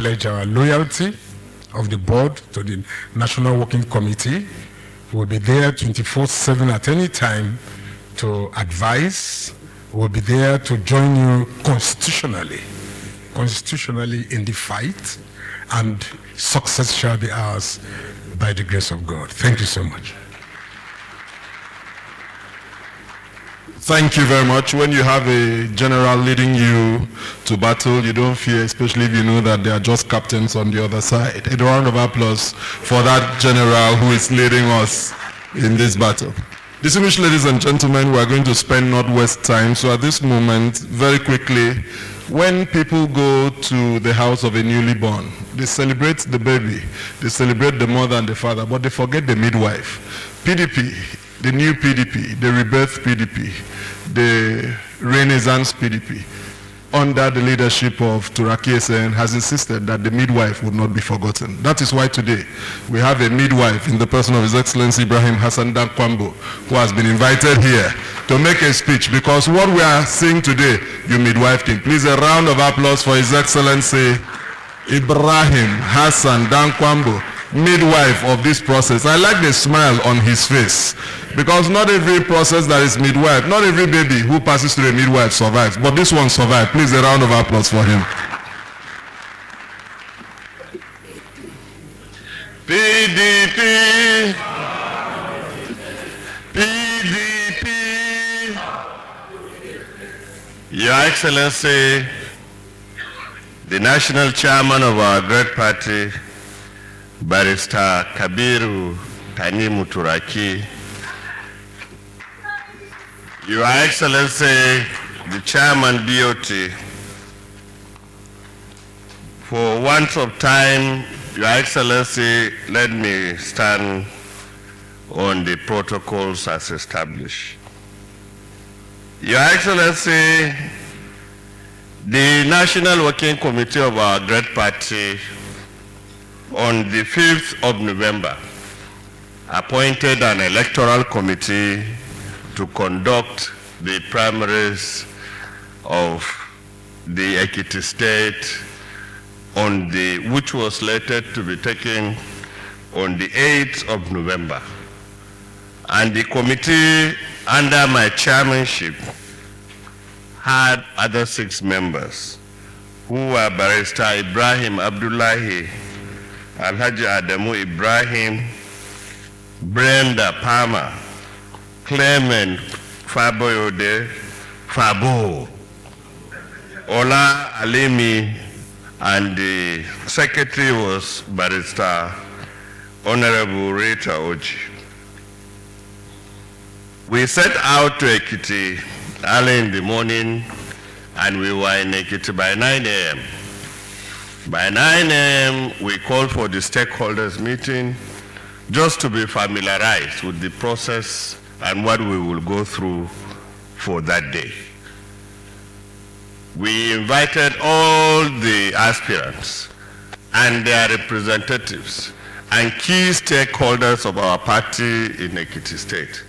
pledge our loyalty of the board to the National Working Committee. We'll be there 24/7 at any time to advise. We'll be there to join you constitutionally in the fight, and success shall be ours by the grace of God. Thank you so much. Thank you very much. When you have a general leading you to battle, you don't fear, especially if you know that they are just captains on the other side. A round of applause for that general who is leading us in this battle. Distinguished ladies and gentlemen, we are going to spend Northwest time. So at this moment, very quickly, when people go to the house of a newly born, they celebrate the baby, they celebrate the mother and the father, but they forget the midwife. PDP, the new PDP, the rebirth PDP, the Renaissance PDP, under the leadership of Turaki has insisted that the midwife would not be forgotten. That is why today we have a midwife in the person of His Excellency Ibrahim Hassan Dankwambo, who has been invited here to make a speech, because what we are seeing today, you midwife king. Please, a round of applause for His Excellency Ibrahim Hassan Dankwambo, midwife of this process. I like the smile on his face, because not every process that is midwife, not every baby who passes through a midwife survives, but this one survived. Please, a round of applause for him. PDP, PDP. Your Excellency, the national chairman of our great party, Barrister Kabiru Tanimu Turaki, Your Excellency, the Chairman BOT, for want of time, Your Excellency, let me stand on the protocols as established. Your Excellency, the National Working Committee of our great party on the 5th of November appointed an electoral committee to conduct the primaries of the Ekiti state which was slated to be taken on the 8th of November. And the committee under my chairmanship had other 6 members who were Barrister Ibrahim Abdullahi, Alhaji Adamu Ibrahim, Brenda Palmer, Clement Faboyode, Fabo, Ola Alimi, and the secretary was Barrister Honorable Rita Oji. We set out to Ekiti early in the morning, and we were in Ekiti by 9 a.m. By 9 a.m., we called for the stakeholders meeting just to be familiarized with the process and what we will go through for that day. We invited all the aspirants and their representatives and key stakeholders of our party in Ekiti State,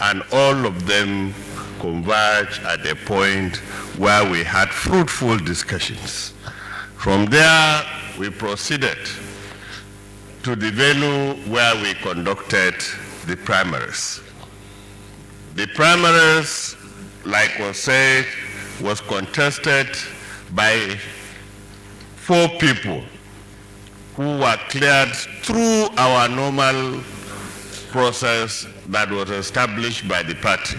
and all of them converged at a point where we had fruitful discussions. From there, we proceeded to the venue where we conducted the primaries. The primaries, like was said, was contested by 4 people who were cleared through our normal process that was established by the party.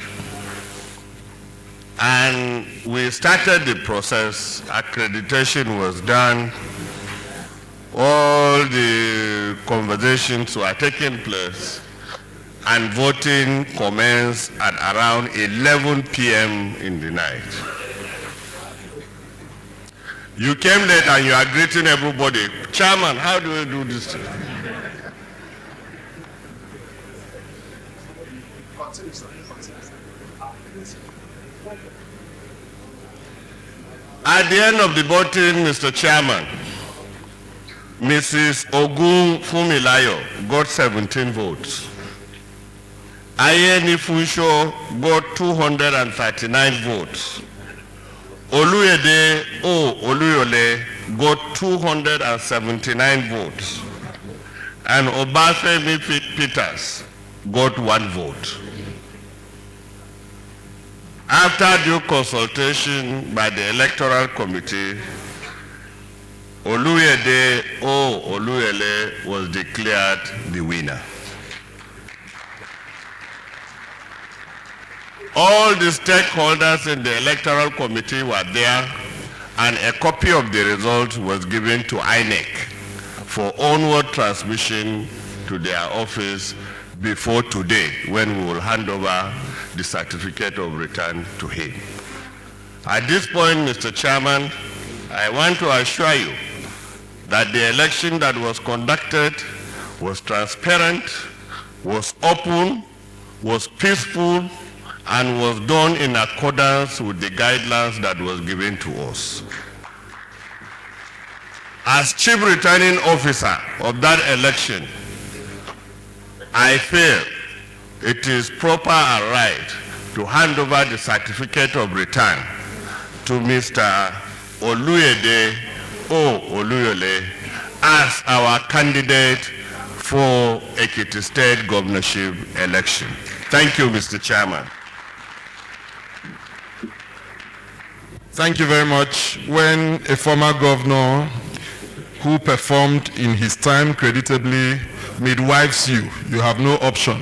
And we started the process, accreditation was done, all the conversations were taking place, and voting commenced at around 11 p.m. in the night. You came late and you are greeting everybody. Chairman, how do we do this? At the end of the voting, Mr. Chairman, Mrs. Ogun Fumilayo got 17 votes. Ayeni Funsho got 239 votes. Oluyede O. Oluyole got 279 votes, and Obafemi Peters got 1 vote. After due consultation by the Electoral Committee, Oluyede O. Oluyole was declared the winner. All the stakeholders in the Electoral Committee were there, and a copy of the result was given to INEC for onward transmission to their office before today, when we will hand over the certificate of return to him. At this point, Mr. Chairman, I want to assure you that the election that was conducted was transparent, was open, was peaceful, and was done in accordance with the guidelines that was given to us. As Chief Returning Officer of that election, I feel it is proper and right to hand over the certificate of return to Mr. Oluyede O. Oluyole as our candidate for Ekiti State governorship election. Thank you, Mr. Chairman. Thank you very much. When a former governor who performed in his time creditably midwives you, you have no option.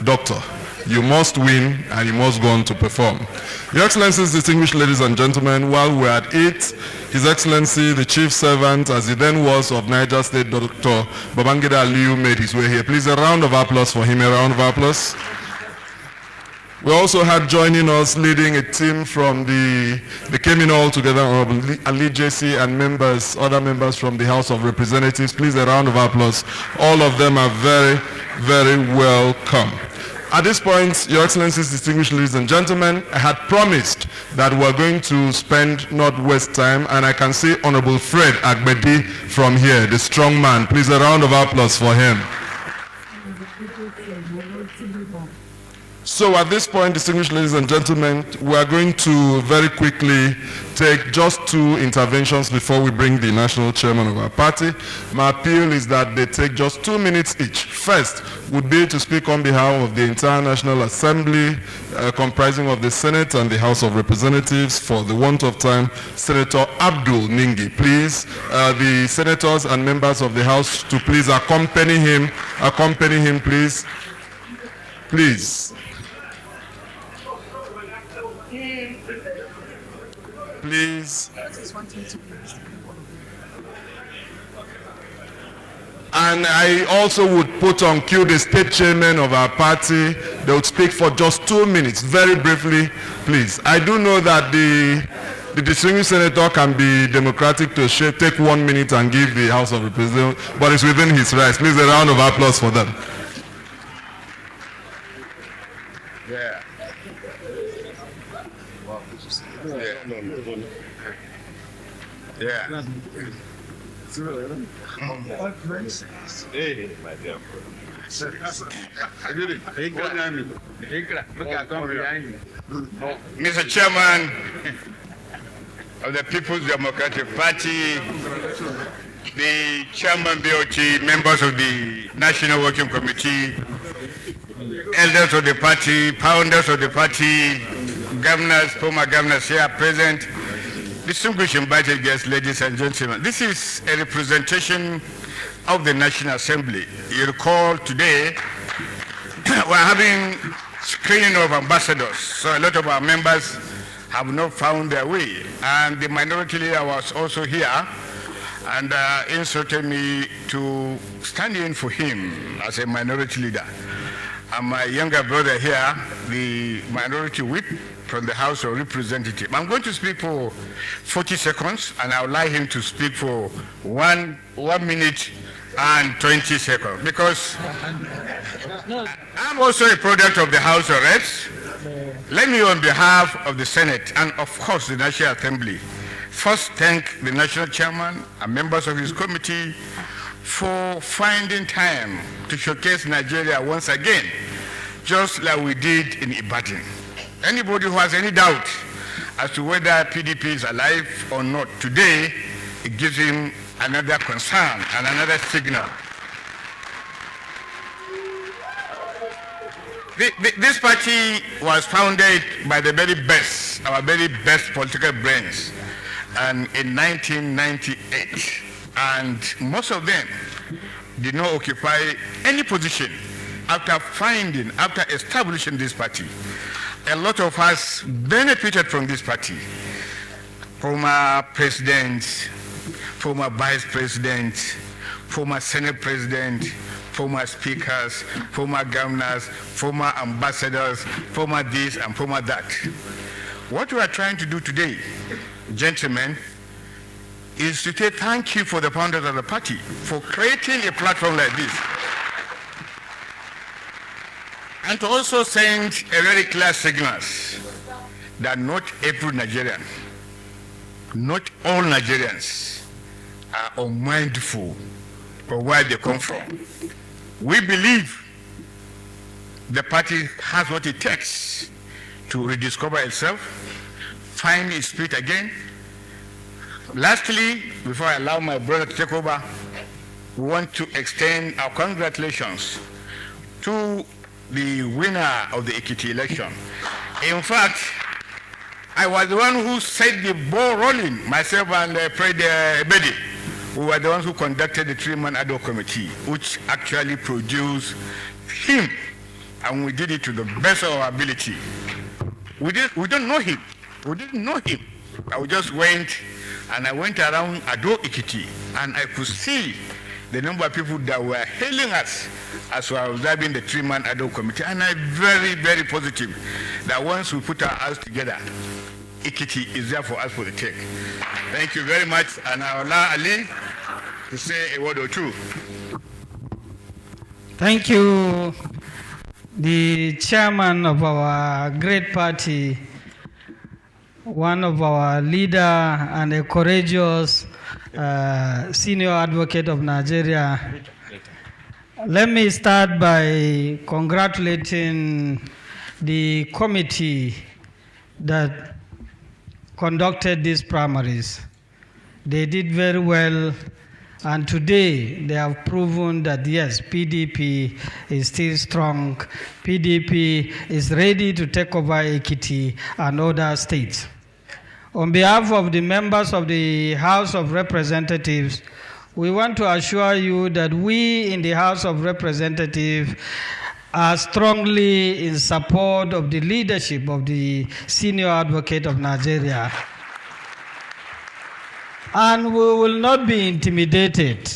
Doctor, you must win and you must go on to perform. Your Excellencies, distinguished ladies and gentlemen, while we're at it, His Excellency, the Chief Servant, as he then was of Niger State, Dr. Babangida Aliyu, made his way here. Please, a round of applause for him, a round of applause. We also had joining us, leading a team from they came in all together, Honorable Ali JC and members, other members from the House of Representatives. Please, a round of applause. All of them are very, very welcome. At this point, Your Excellencies, distinguished ladies and gentlemen, I had promised that we're going to spend not waste time, and I can see Honorable Fred Agbedi from here, the strong man. Please, a round of applause for him. So at this point, distinguished ladies and gentlemen, we are going to very quickly take just 2 interventions before we bring the national chairman of our party. My appeal is that they take just 2 minutes each. First would be to speak on behalf of the entire National Assembly, comprising of the Senate and the House of Representatives. For the want of time, Senator Abdul Ningi. Please, the senators and members of the House to please accompany him. Accompany him, please. Please. Please. And I also would put on cue the state chairman of our party. They would speak for just 2 minutes, very briefly, please. I do know that the distinguished senator can be democratic to take 1 minute and give the House of Representatives, but it's within his rights. Please, a round of applause for them. Yeah. Yeah. Hey, my dear Mr. Chairman of the People's Democratic Party, the Chairman BOT, members of the National Working Committee, elders of the party, founders of the party, governors, former governors here present, distinguished invited guests, ladies and gentlemen. This is a representation of the National Assembly. You recall today we're having screening of ambassadors, so a lot of our members have not found their way. And the minority leader was also here and instructed me to stand in for him as a minority leader. And my younger brother here, the minority whip from the House of Representatives. I'm going to speak for 40 seconds, and I'll allow him to speak for 1 minute and 20 seconds, because I'm also a product of the House of Reps. Let me, on behalf of the Senate and of course the National Assembly, first thank the National Chairman and members of his committee for finding time to showcase Nigeria once again, just like we did in Ibadan. Anybody who has any doubt as to whether PDP is alive or not. Today, it gives him another concern and another signal. This party was founded by the very best, our very best political brains, and in 1998. And most of them did not occupy any position after establishing this party. A lot of us benefited from this party. Former presidents, former vice presidents, former Senate president, former speakers, former governors, former ambassadors, former this and former that. What we are trying to do today, gentlemen, is to say thank you for the founders of the party for creating a platform like this. And to also send a very clear signal that not every Nigerian, not all Nigerians are unmindful of where they come from. We believe the party has what it takes to rediscover itself, find its feet again. Lastly, before I allow my brother to take over, we want to extend our congratulations to the winner of the Ekiti election. In fact, I was the one who set the ball rolling, myself and Fred Ebedi. We were the ones who conducted the three-man ad hoc committee, which actually produced him, and we did it to the best of our ability. We don't know him. We didn't know him. I just went, and I went around Ado Ekiti, and I could see the number of people that were hailing us as we were observing the three-man ad hoc committee, and I'm very, very positive that once we put our hands together, Ekiti is there for us for the take. Thank you very much, and I'll allow Ali to say a word or two. Thank you, the chairman of our great party, one of our leader and a courageous senior advocate of Nigeria. Let me start by congratulating the committee that conducted these primaries. They did very well, and today they have proven that yes, PDP is still strong. PDP is ready to take over Ekiti and other states. On behalf of the members of the House of Representatives, we want to assure you that we in the House of Representatives are strongly in support of the leadership of the senior advocate of Nigeria. And we will not be intimidated.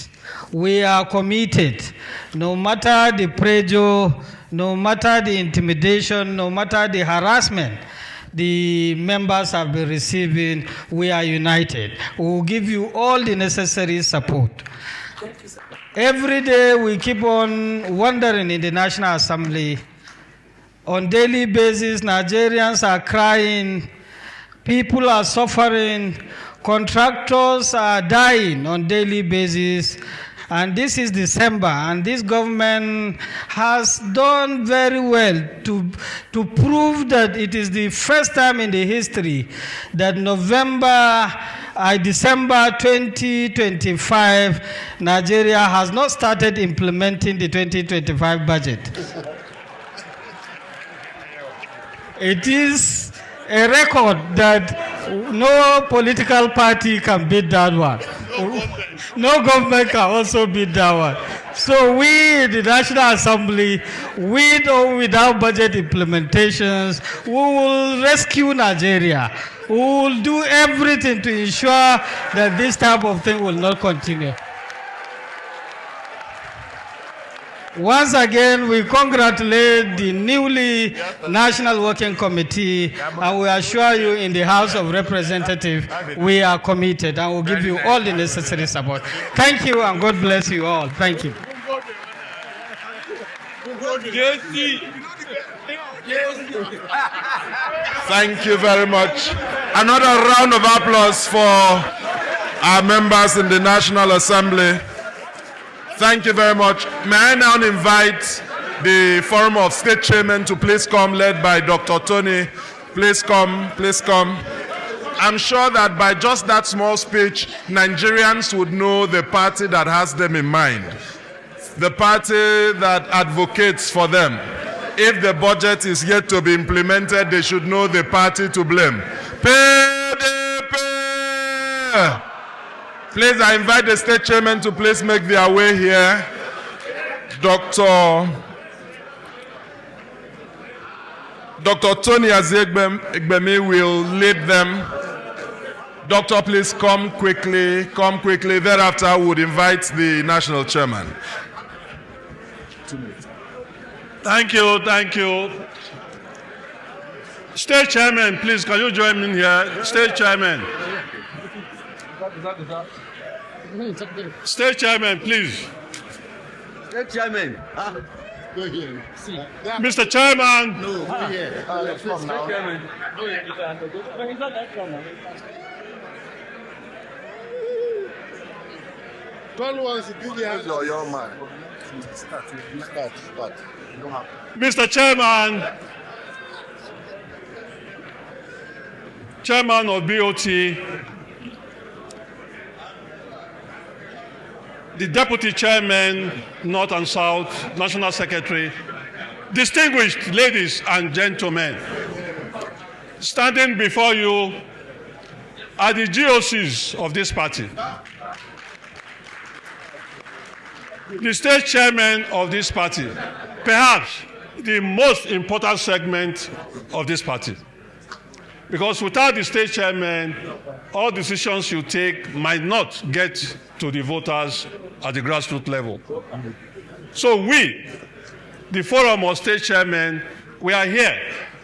We are committed. No matter the pressure, no matter the intimidation, no matter the harassment the members have been receiving, we are united. We will give you all the necessary support. Every day we keep on wondering in the National Assembly. On daily basis, Nigerians are crying, people are suffering, contractors are dying on daily basis. And this is December, and this government has done very well to prove that it is the first time in the history that December 2025, Nigeria has not started implementing the 2025 budget. It is a record that no political party can beat that one. No government can also beat that one. So we, the National Assembly, with or without budget implementations, we will rescue Nigeria. We will do everything to ensure that this type of thing will not continue. Once again, we congratulate the newly National Working Committee, and we assure you in the House of Representatives, we are committed and will give you all the necessary support. Thank you, and God bless you all. Thank you. Thank you very much. Another round of applause for our members in the National Assembly. Thank you very much. May I now invite the Forum of State Chairmen to please come, led by Dr. Tony. Please come, please come. that by just that small speech, Nigerians would know the party that has them in mind, the party that advocates for them. If the budget is yet to be implemented, they should know the party to blame. PDP! Please, I invite the state chairman to please make their way here. Dr. Tony Azegbemi will lead them. Doctor, please come quickly, come quickly. Thereafter, I would invite the national chairman. Thank you, thank you. State chairman, please, can you join me here? State chairman. State chairman, please. State chairman. Mr. Chairman. Mr. Chairman, Chairman of BOT, the Deputy Chairman, North and South, National Secretary, distinguished ladies and gentlemen, standing before you are the GOCs of this party. The state chairman of this party, perhaps the most important segment of this party. Because without the state chairman, all decisions you take might not get to the voters at the grassroots level. So we, the Forum of State Chairmen, we are here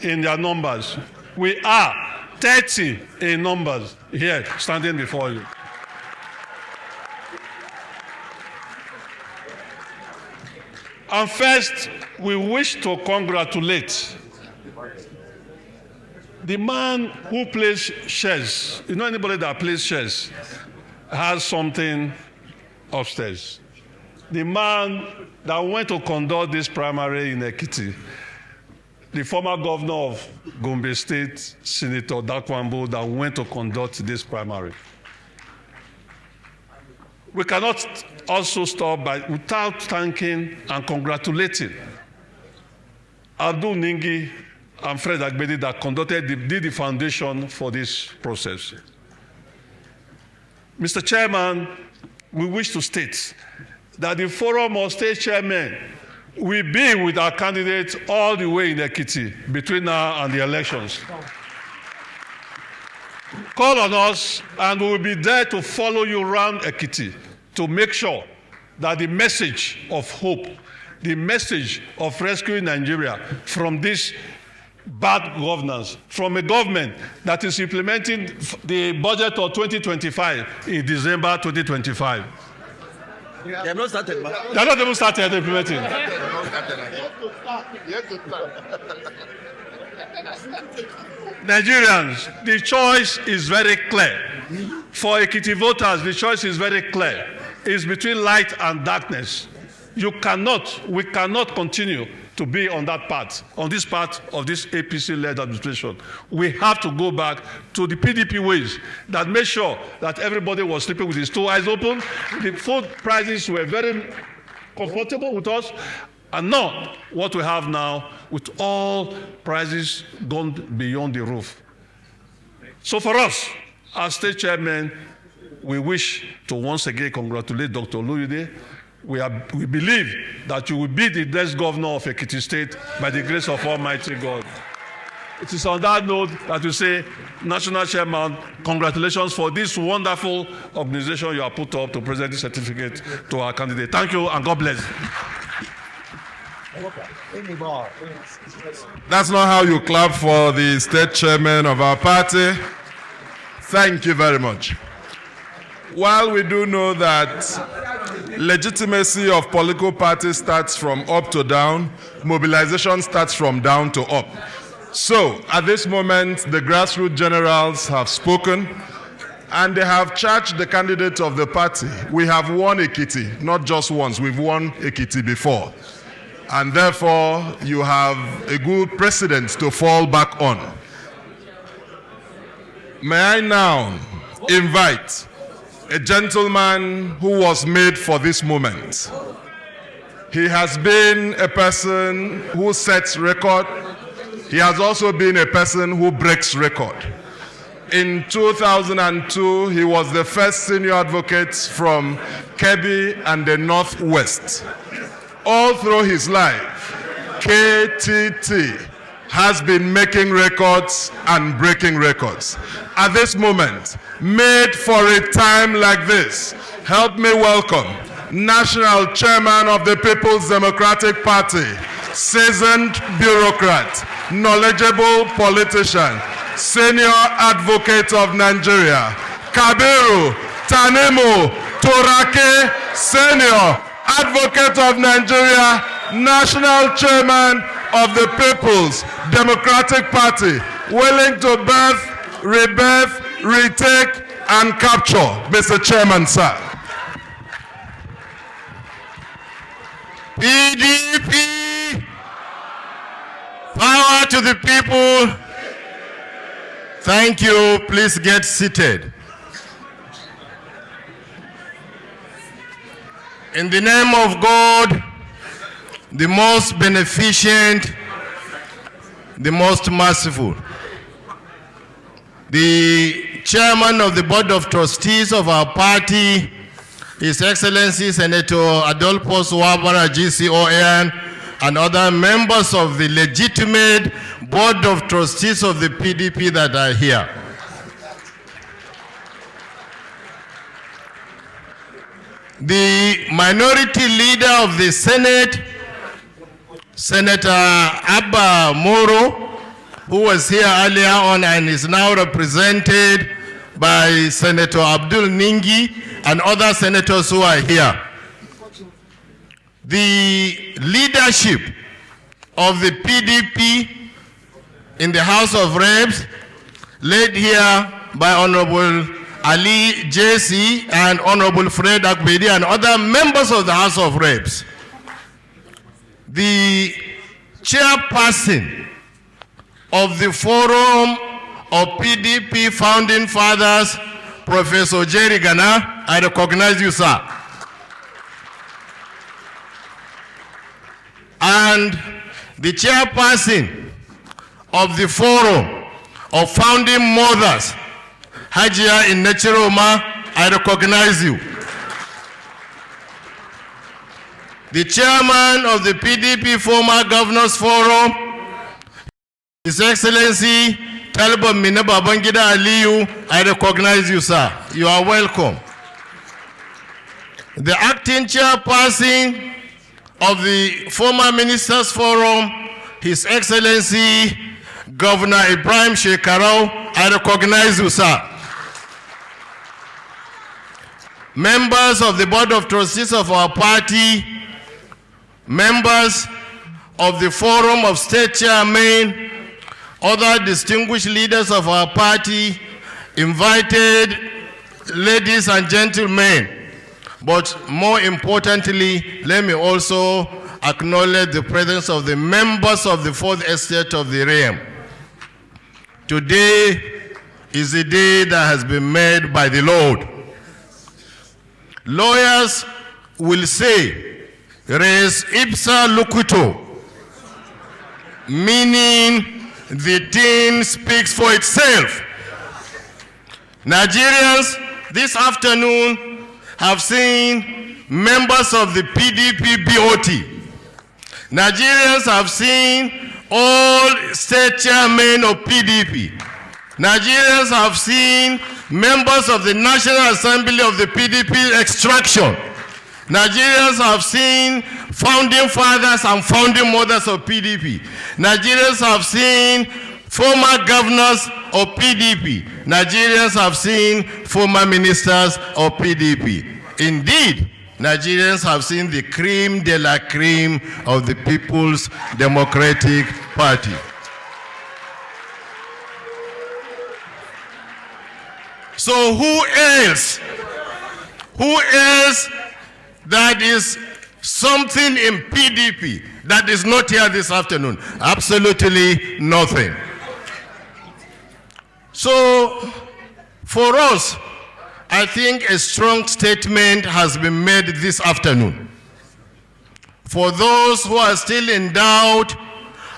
in their numbers. We are 30 in numbers here standing before you. And first, we wish to congratulate the man who plays chess. You know, anybody that plays chess has something upstairs. The man that went to conduct this primary in Ekiti, the former governor of Guber State, Senator Dakwambo, that went to conduct this primary. We cannot also stop without thanking and congratulating Abdul Ningi and Fred Agbedi that did the foundation for this process. Mr. Chairman, we wish to state that the Forum of State Chairmen will be with our candidates all the way in Ekiti between now and the elections. Call on us and we will be there to follow you around Ekiti to make sure that the message of hope, the message of rescuing Nigeria from this bad governance, from a government that is implementing the budget of 2025 in December 2025. They have not started. They have not even started implementing. Nigerians, the choice is very clear. For Ekiti voters, the choice is very clear. It's between light and darkness. We cannot continue to be on that path, on this part of this APC-led administration. We have to go back to the PDP ways that made sure that everybody was sleeping with his two eyes open. The food prices were very comfortable with us, and not what we have now with all prices gone beyond the roof. So for us, as state chairman, we wish to once again congratulate Dr. Oluyede. We believe that you will be the next governor of Ekiti State by the grace of Almighty God. It is on that note that we say, National Chairman, congratulations for this wonderful organization you have put up to present this certificate to our candidate. Thank you and God bless. That's not how you clap for the state chairman of our party. Thank you very much. While we do know that legitimacy of political parties starts from up to down, mobilization starts from down to up. So, at this moment, the grassroots generals have spoken, and they have charged the candidate of the party. We have won Ekiti, not just once, we've won Ekiti before. And therefore, you have a good precedent to fall back on. May I now invite a gentleman who was made for this moment. He has been a person who sets record. He has also been a person who breaks record. In 2002, he was the first senior advocate from Kebbi and the Northwest. All through his life, KTT has been making records and breaking records. At this moment, made for a time like this, help me welcome National Chairman of the People's Democratic Party, seasoned bureaucrat, knowledgeable politician, senior advocate of Nigeria, Kabiru Tanimu Turaki, senior advocate of Nigeria, National Chairman of the People's Democratic Party, willing to birth, rebirth, retake, and capture. Mr. Chairman, sir. PDP, power to the people. Thank you. Please get seated. In the name of God, the most beneficent, the most merciful, the chairman of the board of trustees of our party, His Excellency Senator Adolphus Wabara GCON, and other members of the legitimate board of trustees of the PDP that are here. The minority leader of the Senate, Senator Abba Moro, who was here earlier on and is now represented by Senator Abdul Ningi and other senators who are here. The leadership of the PDP in the House of Reps, led here by Honorable Ali JC and Honorable Fred Akbedi and other members of the House of Reps. The chairperson of the Forum of PDP Founding Fathers, Professor Jerry Gana, I recognize you, sir. And the chairperson of the Forum of Founding Mothers, Hajia Inechiroma, I recognize you. The chairman of the PDP Former Governors Forum, His Excellency Talba Minaba Bangida Aliyu, I recognize you, sir. You are welcome. The acting chairperson of the Former Ministers Forum, His Excellency Governor Ibrahim Shekarau, I recognize you, sir. Members of the Board of Trustees of our party, members of the Forum of State Chairmen, other distinguished leaders of our party, invited ladies and gentlemen, but more importantly, let me also acknowledge the presence of the members of the Fourth Estate of the realm. Today is a day that has been made by the Lord. Lawyers will say, res ipsa loquitur, meaning the thing speaks for itself. Nigerians this afternoon have seen members of the PDP BOT. Nigerians have seen all state chairmen of PDP. Nigerians have seen members of the National Assembly of the PDP extraction. Nigerians have seen founding fathers and founding mothers of PDP. Nigerians have seen former governors of PDP. Nigerians have seen former ministers of PDP. Indeed, Nigerians have seen the cream de la cream of the People's Democratic Party. So who else that is something in PDP that is not here this afternoon? Absolutely nothing. So For us, I think a strong statement has been made this afternoon. For those who are still in doubt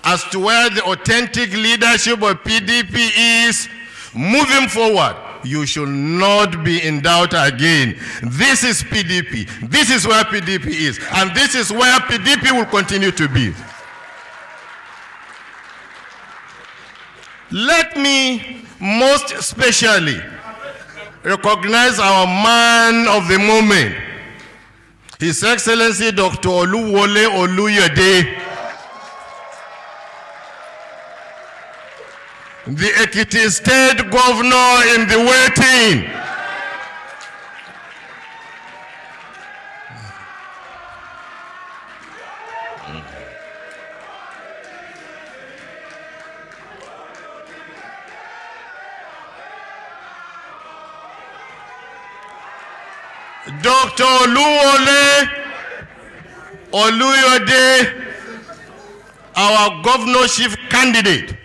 as to where the authentic leadership of PDP is moving forward, you should not be in doubt again. This is PDP. This is where PDP is. And this is where PDP will continue to be. Let me most especially recognize our man of the moment, His Excellency Dr. Oluwole Oluyode, the Ekiti State Governor in the waiting. Dr. Oluwole Oluyode, our governorship candidate,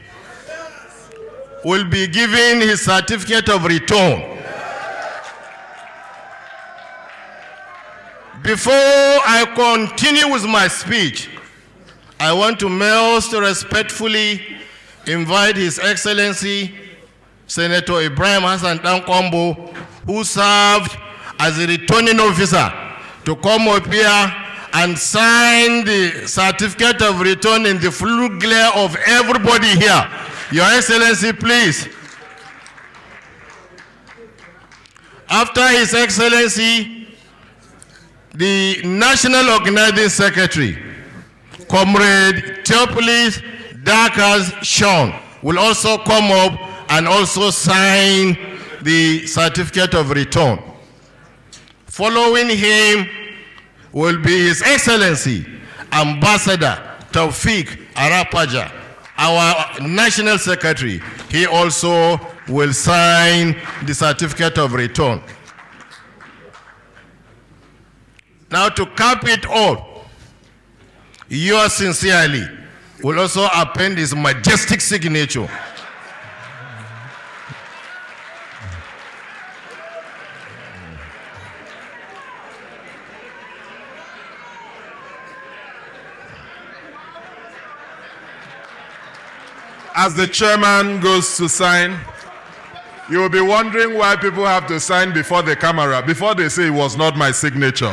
will be given his certificate of return. Before I continue with my speech, I want to most respectfully invite His Excellency Senator Ibrahim Hassan Dankwambo, who served as a returning officer, to come up here and sign the certificate of return in the full glare of everybody here. Your Excellency, please. After His Excellency, the National Organizing Secretary, Comrade Theophilus Dakas Sean, will also come up and also sign the certificate of return. Following him will be His Excellency Ambassador Taufik Arapaja, our National Secretary. He also will sign the certificate of return. Now, to cap it all, yours sincerely will also append his majestic signature. As the chairman goes to sign, you will be wondering why people have to sign before the camera, before they say it was not my signature.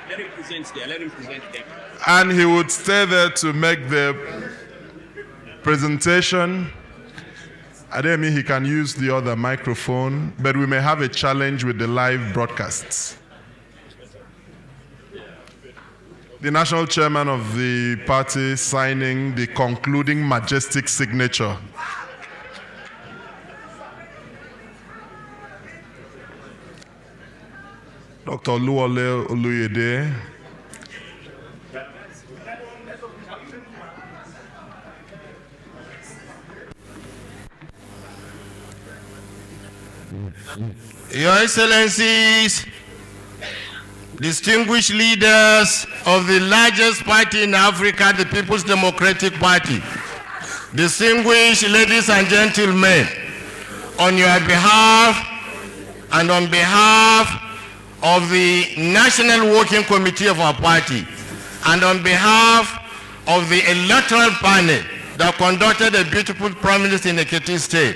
Let him present there. Let him present there. And he would stay there to make the presentation. I don't mean he can use the other microphone, but we may have a challenge with the live broadcasts. The national chairman of the party signing the concluding majestic signature. Dr. Oluwole Oluyede. Your Excellencies, distinguished leaders of the largest party in Africa, the People's Democratic Party, distinguished ladies and gentlemen, on your behalf and on behalf of the National Working Committee of our party, and on behalf of the electoral panel that conducted a beautiful promise in Ekiti State,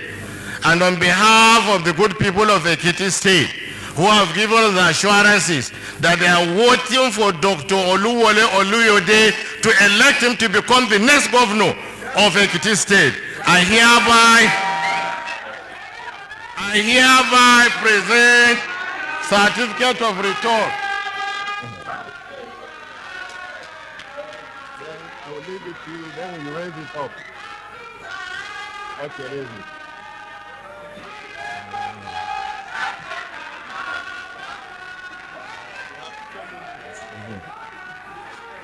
and on behalf of the good people of Ekiti State, who have given us the assurances that they are voting for Dr. Oluwole Oluyode to elect him to become the next governor of Ekiti State. I hereby present certificate of return. I will leave it to you, then you raise it up. Okay, raise it.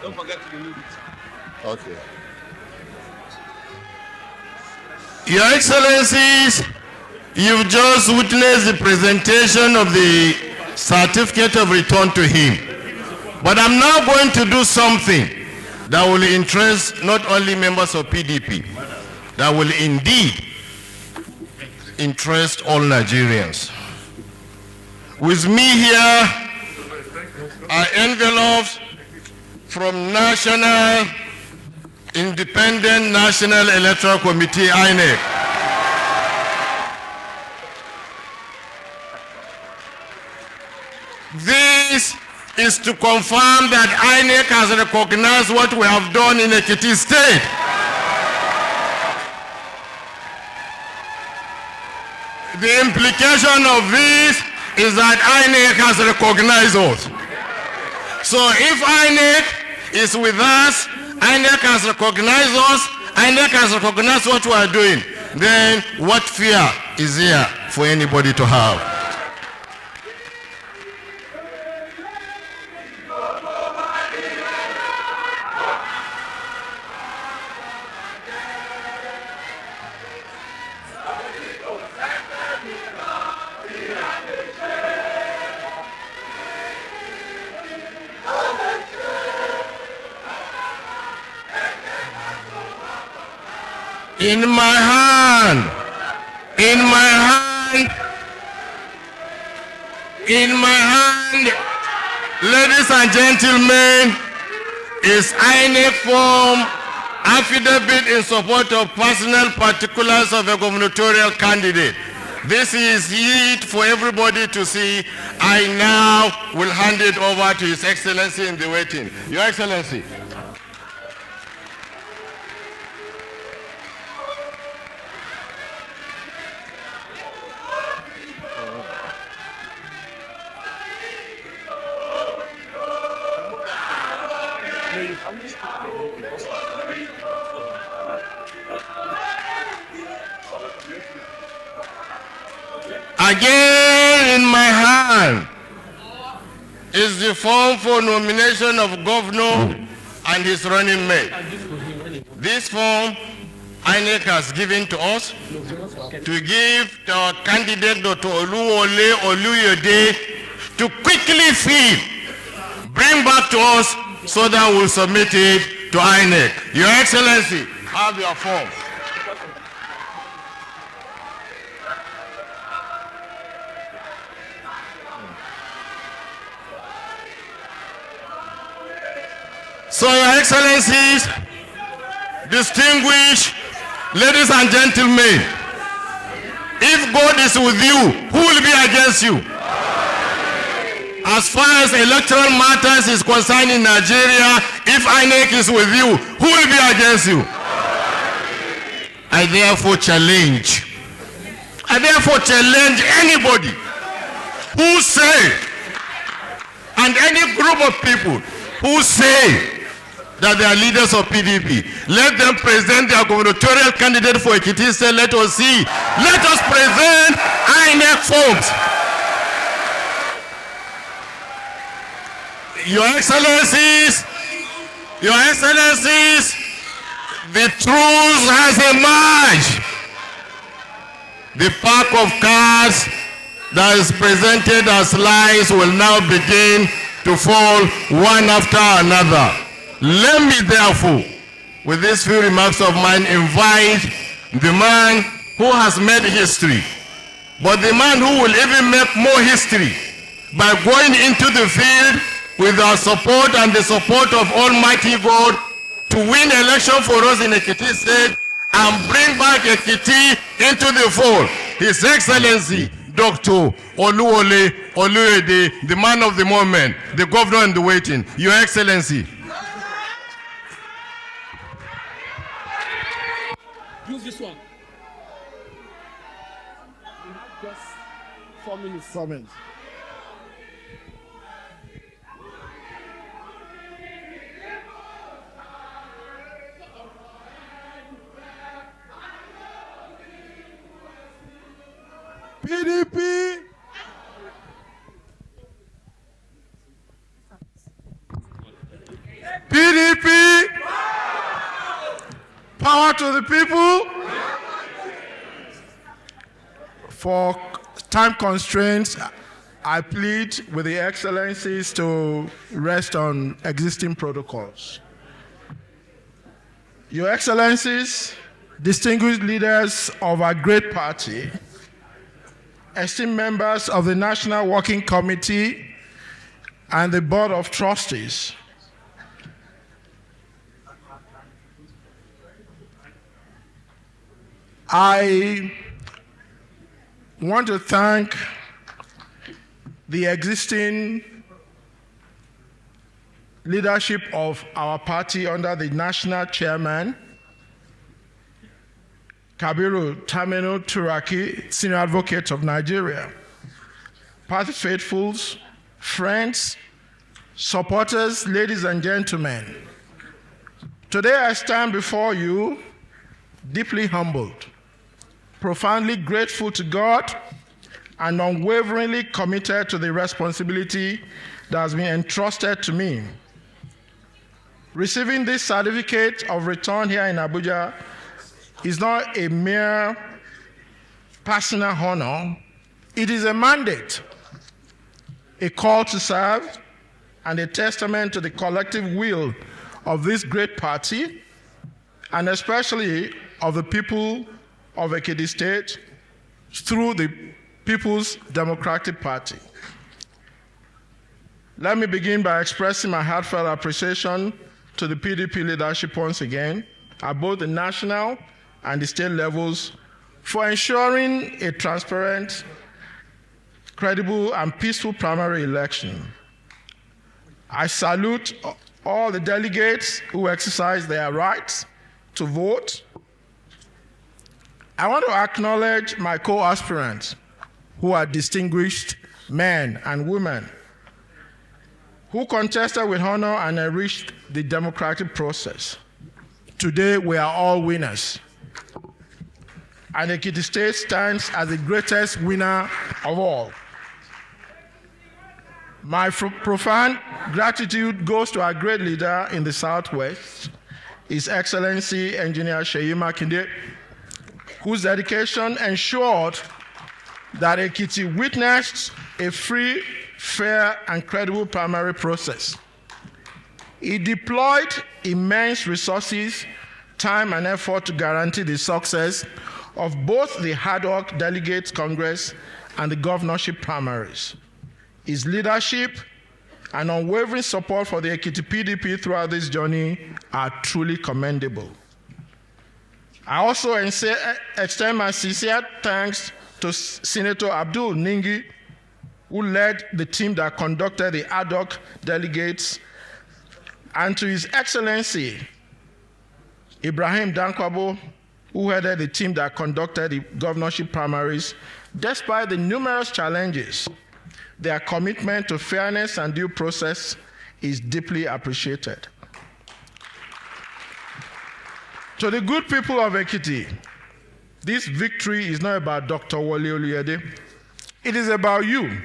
Don't forget to remove it. Okay. Your Excellencies, you've just witnessed the presentation of the certificate of return to him. But I'm now going to do something that will interest not only members of PDP, that will indeed interest all Nigerians. With me here are envelopes from Independent National Electoral Committee, INEC. This is to confirm that INEC has recognized what we have done in Ekiti State. The implication of this is that INEC has recognized us. So if INEC is with us, INEC has recognized us, INEC has recognized what we are doing, then what fear is here for anybody to have? In my hand, ladies and gentlemen, is INEC form affidavit in support of personal particulars of a gubernatorial candidate. This is it for everybody to see. I now will hand it over to His Excellency in the waiting. Your Excellency. Again in my hand is the form for nomination of governor and his running mate. This form INEC has given to us to give to our candidate Dr. Oluwole Oluyede to quickly fill, bring back to us so that we'll submit it to INEC. Your Excellency, have your form. So, Your Excellencies, distinguished ladies and gentlemen, if God is with you, who will be against you? As far as electoral matters is concerned in Nigeria, if INEC is with you, who will be against you? I therefore challenge anybody who say, and any group of people who say that they are leaders of PDP, let them present their gubernatorial candidate for Ekiti State. Let us see. Let us present INEC forms. Your Excellencies, the truth has emerged. The pack of cards that is presented as lies will now begin to fall one after another. Let me therefore, with these few remarks of mine, invite the man who has made history, but the man who will even make more history by going into the field with our support and the support of Almighty God to win election for us in Ekiti State and bring back Ekiti into the fold. His Excellency, Dr. Oluwole Oluyede, the man of the moment, the governor in the waiting. Your Excellency. Use this one. Just 4 minutes. 4 minutes. PDP. PDP. Power to the people. For time constraints, I plead with the Excellencies to rest on existing protocols. Your Excellencies, distinguished leaders of our great party, esteemed members of the National Working Committee and the Board of Trustees, I want to thank the existing leadership of our party under the national chairman, Kabiru Tameno Turaki, senior advocate of Nigeria, party faithfuls, friends, supporters, ladies and gentlemen. Today I stand before you deeply humbled, profoundly grateful to God, and unwaveringly committed to the responsibility that has been entrusted to me. Receiving this certificate of return here in Abuja is not a mere personal honor. It is a mandate, a call to serve, and a testament to the collective will of this great party, and especially of the people of Ekiti State through the People's Democratic Party. Let me begin by expressing my heartfelt appreciation to the PDP leadership once again, at both the national and the state levels, for ensuring a transparent, credible, and peaceful primary election. I salute all the delegates who exercise their rights to vote. I want to acknowledge my co-aspirants, who are distinguished men and women who contested with honor and enriched the democratic process. Today, we are all winners, and Ekiti State stands as the greatest winner of all. My profound gratitude goes to our great leader in the Southwest, His Excellency Engineer Seyi Makinde, whose dedication ensured that Ekiti witnessed a free, fair, and credible primary process. He deployed immense resources, time, and effort to guarantee the success of both the Ad hoc Delegates Congress and the governorship primaries. His leadership and unwavering support for the Ekiti PDP throughout this journey are truly commendable. I also extend my sincere thanks to Senator Abdul Ningi, who led the team that conducted the ad hoc delegates, and to His Excellency Ibrahim Dankwabo, who headed the team that conducted the governorship primaries. Despite the numerous challenges, their commitment to fairness and due process is deeply appreciated. To the good people of Ekiti, this victory is not about Dr. Wole Oluyede. It is about you,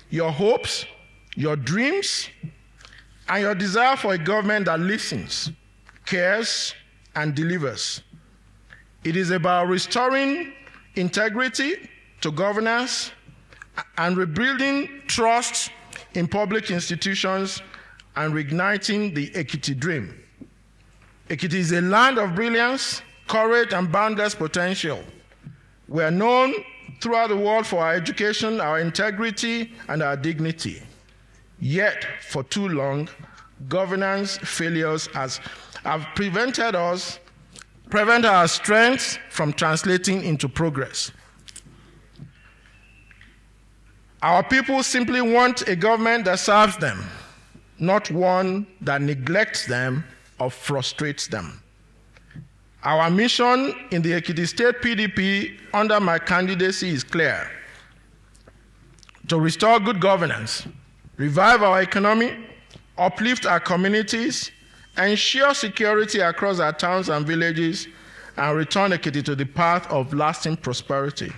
your hopes, your dreams, and your desire for a government that listens, cares, and delivers. It is about restoring integrity to governance and rebuilding trust in public institutions and reigniting the Ekiti dream. Ekiti is a land of brilliance, courage, and boundless potential. We are known throughout the world for our education, our integrity, and our dignity. Yet, for too long, governance failures have prevented our strengths from translating into progress. Our people simply want a government that serves them, not one that neglects them or frustrates them. Our mission in the Ekiti State PDP under my candidacy is clear: to restore good governance, revive our economy, uplift our communities, ensure security across our towns and villages, and return Ekiti to the path of lasting prosperity.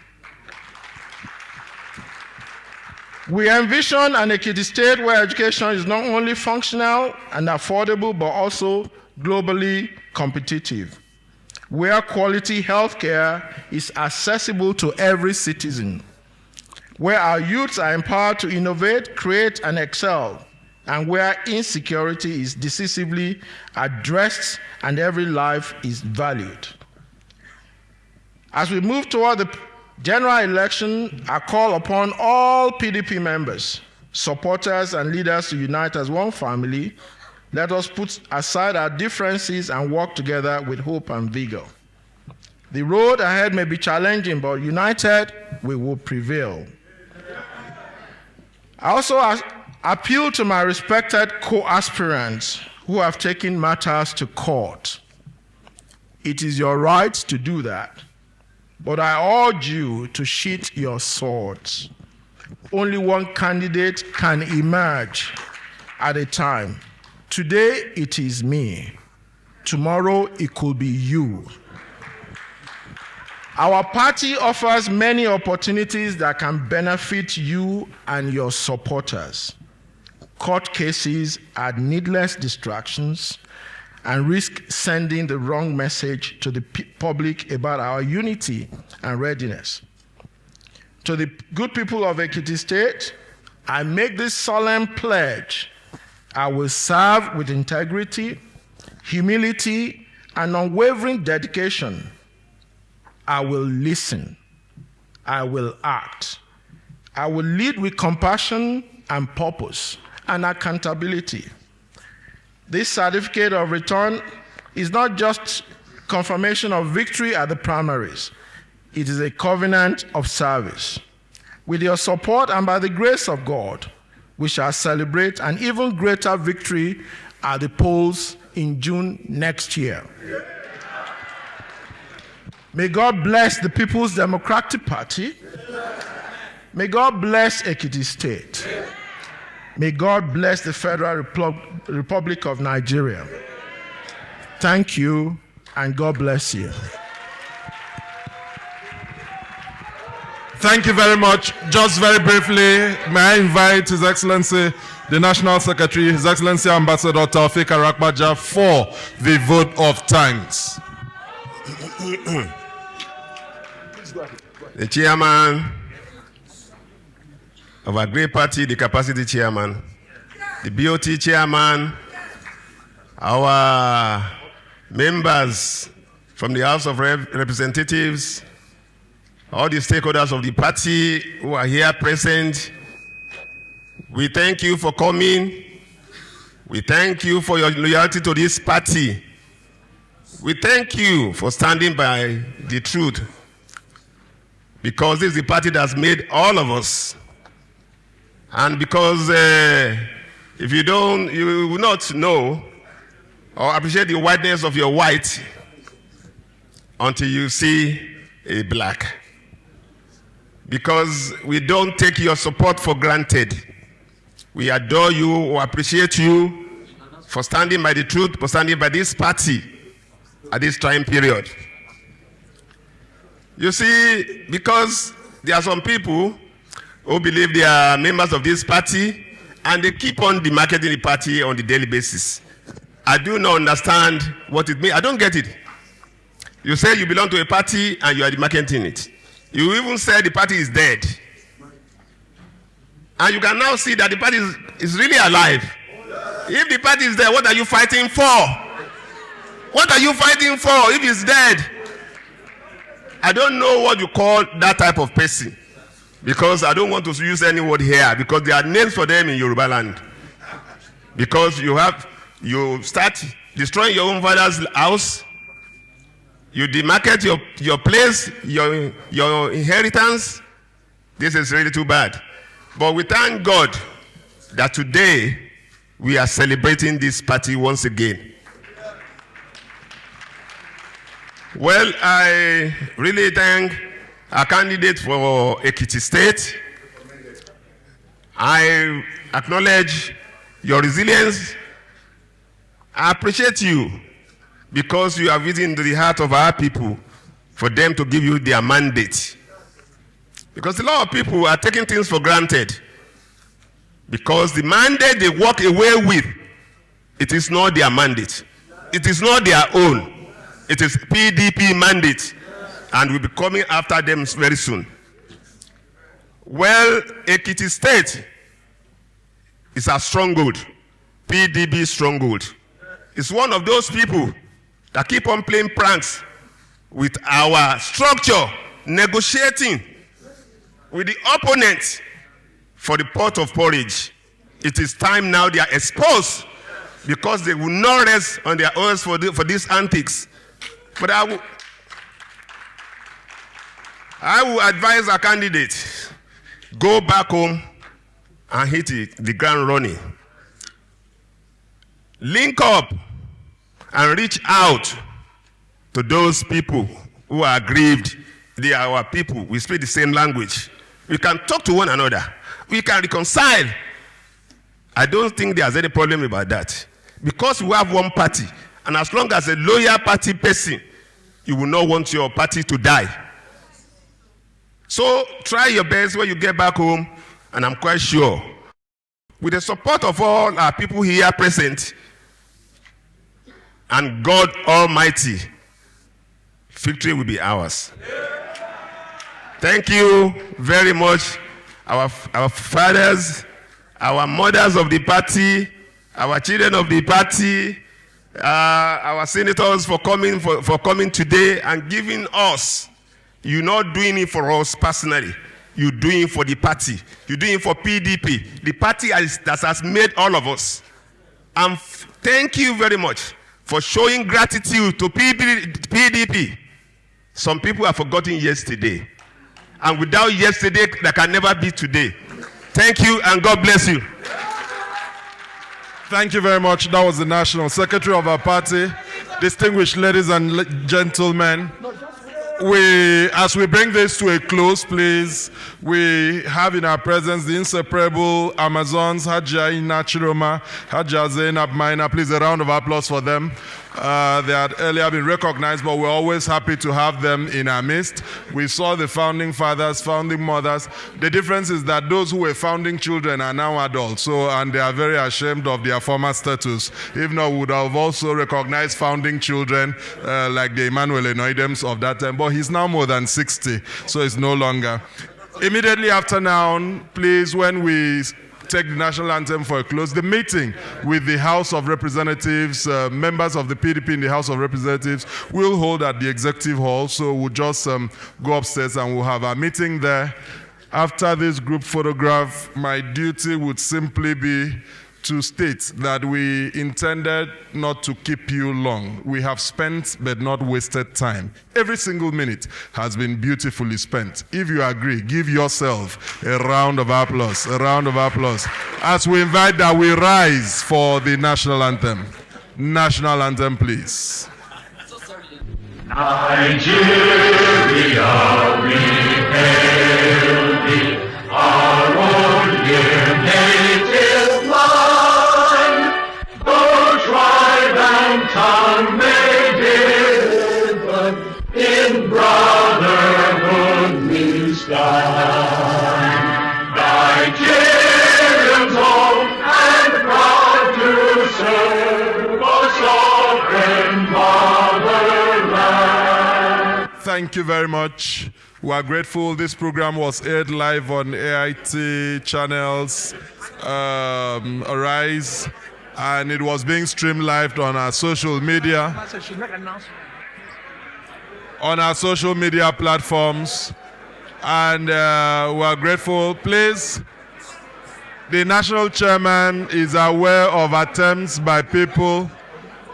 We envision an Ekiti State where education is not only functional and affordable, but also globally competitive, where quality healthcare is accessible to every citizen, where our youths are empowered to innovate, create, and excel, and where insecurity is decisively addressed and every life is valued. As we move toward the General election, I call upon all PDP members, supporters, and leaders to unite as one family. Let us put aside our differences and work together with hope and vigor. The road ahead may be challenging, but united, we will prevail. I also appeal to my respected co-aspirants who have taken matters to court. It is your right to do that, but I urge you to sheath your swords. Only one candidate can emerge at a time. Today, it is me. Tomorrow, it could be you. Our party offers many opportunities that can benefit you and your supporters. Court cases are needless distractions and risk sending the wrong message to the public about our unity and readiness. To the good people of Ekiti State, I make this solemn pledge. I will serve with integrity, humility, and unwavering dedication. I will listen. I will act. I will lead with compassion and purpose and accountability. This certificate of return is not just confirmation of victory at the primaries. It is a covenant of service. With your support and by the grace of God, we shall celebrate an even greater victory at the polls in June next year. May God bless the People's Democratic Party. May God bless Ekiti State. May God bless the Federal Republic of Nigeria. Thank you, and God bless you. Thank you very much. Just very briefly, may I invite His Excellency, the National Secretary, His Excellency Ambassador Taufik Arakbaja, for the vote of thanks. The chairman of our great party, the capacity chairman, the BOT chairman, our members from the House of Representatives, all the stakeholders of the party who are here present, we thank you for coming. We thank you for your loyalty to this party. We thank you for standing by the truth, because this is the party that's made all of us. And because if you don't, you will not know or appreciate the whiteness of your white until you see a black. Because we don't take your support for granted. We adore you or appreciate you for standing by the truth, for standing by this party at this time period. You see, because there are some people who believe they are members of this party and they keep on demarketing the party on the daily basis. I do not understand what it means. I don't get it. You say you belong to a party and you are demarketing it. You even say the party is dead. And you can now see that the party is really alive. If the party is dead, what are you fighting for? What are you fighting for if it's dead? I don't know what you call that type of person, because I don't want to use any word here, because there are names for them in Yoruba land. Because you start destroying your own father's house, you demarket your place, your inheritance. This is really too bad. But we thank God that today we are celebrating this party once again. Well, I really thank our candidate for Ekiti State. I acknowledge your resilience. I appreciate you because you are visiting the heart of our people for them to give you their mandate. Because a lot of people are taking things for granted. Because the mandate they walk away with, it is not their mandate. It is not their own. It is PDP mandate, and we'll be coming after them very soon. Well, Ekiti State is a stronghold, PDP stronghold. It's one of those people that keep on playing pranks with our structure negotiating with the opponent for the pot of porridge. It is time now they are exposed, because they will not rest on their oars for these antics. But I will advise our candidate, go back home and hit the ground running. Link up and reach out to those people who are aggrieved. They are our people. We speak the same language. We can talk to one another. We can reconcile. I don't think there's any problem about that. Because we have one party, and as long as a loyal party person, you will not want your party to die. So try your best when you get back home, and I'm quite sure, with the support of all our people here present, and God Almighty, victory will be ours. Thank you very much, our fathers, our mothers of the party, our children of the party, our senators for coming today and giving us. You're not doing it for us personally. You're doing it for the party. You're doing it for PDP, the party that has made all of us. And thank you very much for showing gratitude to PDP. Some people have forgotten yesterday. And without yesterday, there can never be today. Thank you, and God bless you. Thank you very much. That was the National Secretary of our party. Distinguished ladies and gentlemen, as we bring this to a close, please, we have in our presence the inseparable Amazons, Hajia Ina Chiroma, Hajia Zainab Maina. Please, a round of applause for them. They had earlier been recognized, but we're always happy to have them in our midst. We saw the founding fathers, founding mothers. The difference is that those who were founding children are now adults, and they are very ashamed of their former status. If not, we would have also recognized founding children like the Emmanuel Enoidems of that time, but he's now more than 60, so it's no longer. Immediately after now, please, when we take the national anthem for a close, the meeting with the House of Representatives, members of the PDP in the House of Representatives, will hold at the Executive Hall. So we'll just go upstairs and we'll have our meeting there. After this group photograph, my duty would simply be to state that we intended not to keep you long. We have spent but not wasted time. Every single minute has been beautifully spent. If you agree, give yourself a round of applause, a round of applause, as we invite that we rise for the national anthem. National anthem, please. Nigeria, we hail thee, our own dear native land. Though tribe and tongue may differ, in brotherhood we stand. Nigerians own and proud to serve our sovereign motherland. Thank you very much. We are grateful. This program was aired live on AIT channels, Arise, and it was being streamed live on our social media, platforms, and we are grateful. Please, the national chairman is aware of attempts by people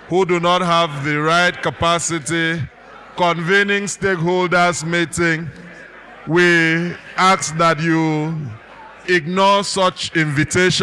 who do not have the right capacity convening stakeholders meeting. We ask that you ignore such invitations.